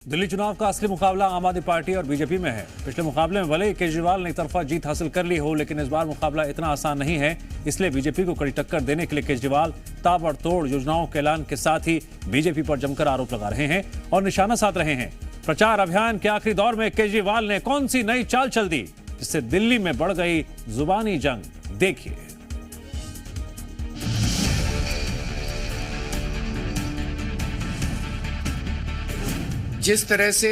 दिल्ली चुनाव का असली मुकाबला आम आदमी पार्टी और बीजेपी में है। पिछले मुकाबले में भले ही केजरीवाल ने एक तरफा जीत हासिल कर ली हो, लेकिन इस बार मुकाबला इतना आसान नहीं है। इसलिए बीजेपी को कड़ी टक्कर देने के लिए केजरीवाल ताबड़तोड़ योजनाओं के ऐलान के साथ ही बीजेपी पर जमकर आरोप लगा रहे हैं और निशाना साध रहे हैं। प्रचार अभियान के आखिरी दौर में केजरीवाल ने कौन सी नई चाल चल दी जिससे दिल्ली में बढ़ गई जुबानी जंग, देखिए। जिस तरह से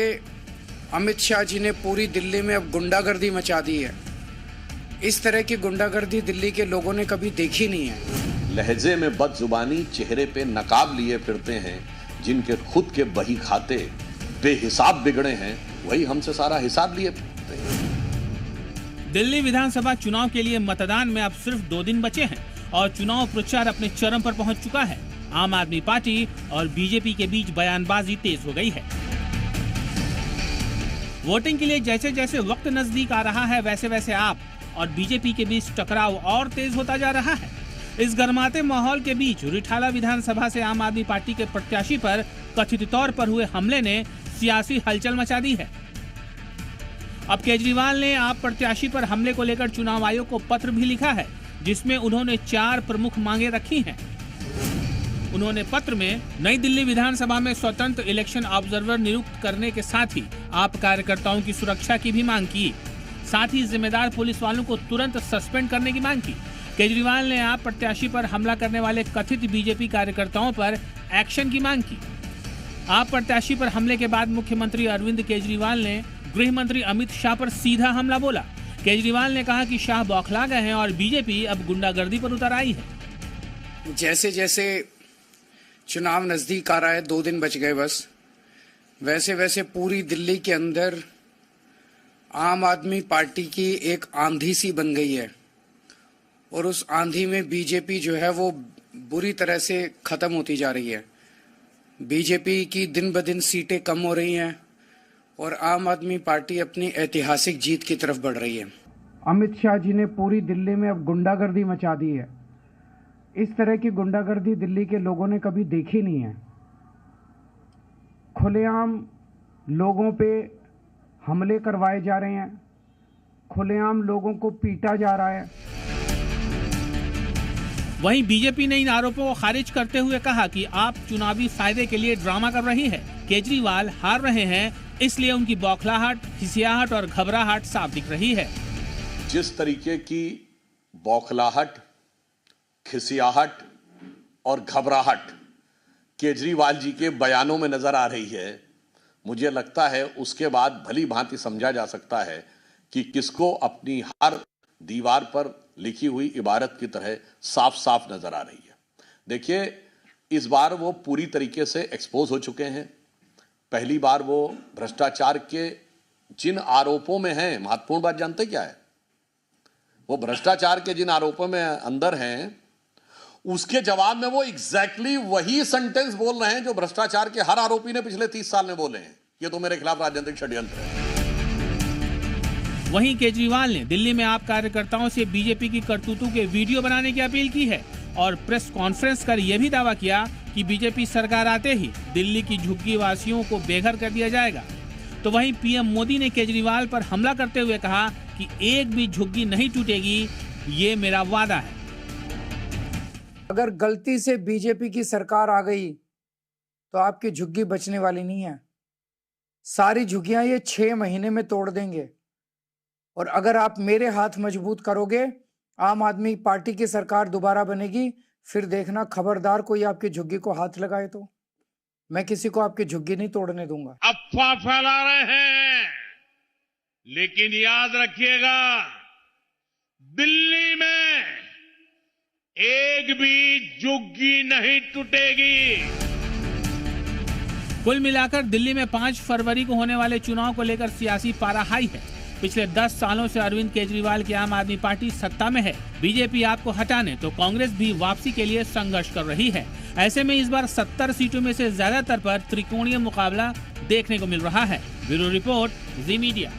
अमित शाह जी ने पूरी दिल्ली में अब गुंडागर्दी मचा दी है, इस तरह की गुंडागर्दी दिल्ली के लोगों ने कभी देखी नहीं है। लहजे में बदजुबानी, चेहरे पे नकाब लिए फिरते हैं, जिनके खुद के बही खाते बेहिसाब बिगड़े हैं, वही हमसे सारा हिसाब लिए फिरते हैं। दिल्ली विधानसभा चुनाव के लिए मतदान में अब सिर्फ 2 दिन बचे हैं और चुनाव प्रचार अपने चरम पर पहुंच चुका है। आम आदमी पार्टी और बीजेपी के बीच बयानबाजी तेज हो गई है। वोटिंग के लिए जैसे जैसे वक्त नजदीक आ रहा है, वैसे वैसे आप और बीजेपी के बीच टकराव और तेज होता जा रहा है। इस गर्माते माहौल के बीच रिठाला विधानसभा से आम आदमी पार्टी के प्रत्याशी पर कथित तौर पर हुए हमले ने सियासी हलचल मचा दी है। अब केजरीवाल ने आप प्रत्याशी पर हमले को लेकर चुनाव आयोग को पत्र भी लिखा है, जिसमें उन्होंने 4 प्रमुख मांगे रखी हैं। उन्होंने पत्र में नई दिल्ली विधानसभा में स्वतंत्र इलेक्शन ऑब्जर्वर नियुक्त करने के साथ ही आप कार्यकर्ताओं की सुरक्षा की भी मांग की। साथ ही जिम्मेदार पुलिस वालों को तुरंत सस्पेंड करने की मांग की। केजरीवाल ने आप प्रत्याशी पर हमला करने वाले कथित बीजेपी कार्यकर्ताओं पर एक्शन की मांग की। आप प्रत्याशी पर हमले के बाद मुख्यमंत्री अरविंद केजरीवाल ने गृह मंत्री अमित शाह पर सीधा हमला बोला। केजरीवाल ने कहा कि शाह बौखला गए हैं और बीजेपी अब गुंडागर्दी पर उतर आई है। जैसे जैसे चुनाव नजदीक आ रहा है, 2 दिन बच गए बस, वैसे वैसे पूरी दिल्ली के अंदर आम आदमी पार्टी की एक आंधी सी बन गई है और उस आंधी में बीजेपी जो है वो बुरी तरह से खत्म होती जा रही है। बीजेपी की दिन ब दिन सीटें कम हो रही हैं और आम आदमी पार्टी अपनी ऐतिहासिक जीत की तरफ बढ़ रही है। अमित शाह जी ने पूरी दिल्ली में अब गुंडागर्दी मचा दी है। इस तरह की गुंडागर्दी दिल्ली के लोगों ने कभी देखी नहीं है। खुलेआम लोगों पे हमले करवाए जा रहे हैं, खुलेआम लोगों को पीटा जा रहा है। वहीं बीजेपी ने इन आरोपों को खारिज करते हुए कहा कि आप चुनावी फायदे के लिए ड्रामा कर रही है। केजरीवाल हार रहे हैं, इसलिए उनकी बौखलाहट, खिसियाहट और घबराहट साफ दिख रही है। जिस तरीके की बौखलाहट, खिसियाहट और घबराहट केजरीवाल जी के बयानों में नजर आ रही है, मुझे लगता है उसके बाद भली भांति समझा जा सकता है कि किसको अपनी हर दीवार पर लिखी हुई इबारत की तरह साफ साफ नजर आ रही है। देखिए, इस बार वो पूरी तरीके से एक्सपोज हो चुके हैं। पहली बार वो भ्रष्टाचार के जिन आरोपों में हैं, महत्वपूर्ण बात जानते क्या है, वो भ्रष्टाचार के जिन आरोपों में अंदर हैं, उसके जवाब में वो एग्जैक्टली वही सेंटेंस बोल रहे हैं जो भ्रष्टाचार के हर आरोपी ने पिछले 30 साल में बोले हैं। ये तो मेरे खिलाफ राजनीतिक षड्यंत्र है। वहीं केजरीवाल ने दिल्ली में आप कार्यकर्ताओं से बीजेपी की करतूतों के वीडियो बनाने की अपील की है और प्रेस कॉन्फ्रेंस कर यह भी दावा किया कि बीजेपी सरकार आते ही दिल्ली की झुग्गी वासियों को बेघर कर दिया जाएगा। तो वहीं पीएम मोदी ने केजरीवाल पर हमला करते हुए कहा कि एक भी झुग्गी नहीं टूटेगी, ये मेरा वादा है। अगर गलती से बीजेपी की सरकार आ गई तो आपकी झुग्गी बचने वाली नहीं है। सारी झुग्गियां ये 6 महीने में तोड़ देंगे और अगर आप मेरे हाथ मजबूत करोगे, आम आदमी पार्टी की सरकार दोबारा बनेगी, फिर देखना खबरदार कोई आपकी झुग्गी को हाथ लगाए तो मैं किसी को आपकी झुग्गी नहीं तोड़ने दूंगा। अफवाह फैला रहे हैं, लेकिन याद रखिएगा, दिल्ली में एक भी झुग्गी नहीं टूटेगी। कुल मिलाकर दिल्ली में 5 फरवरी को होने वाले चुनाव को लेकर सियासी पारा हाई है। पिछले 10 सालों से अरविंद केजरीवाल की आम आदमी पार्टी सत्ता में है। बीजेपी आपको हटाने तो कांग्रेस भी वापसी के लिए संघर्ष कर रही है। ऐसे में इस बार 70 सीटों में से ज्यादातर पर त्रिकोणीय मुकाबला देखने को मिल रहा है। ब्यूरो रिपोर्ट, जी मीडिया।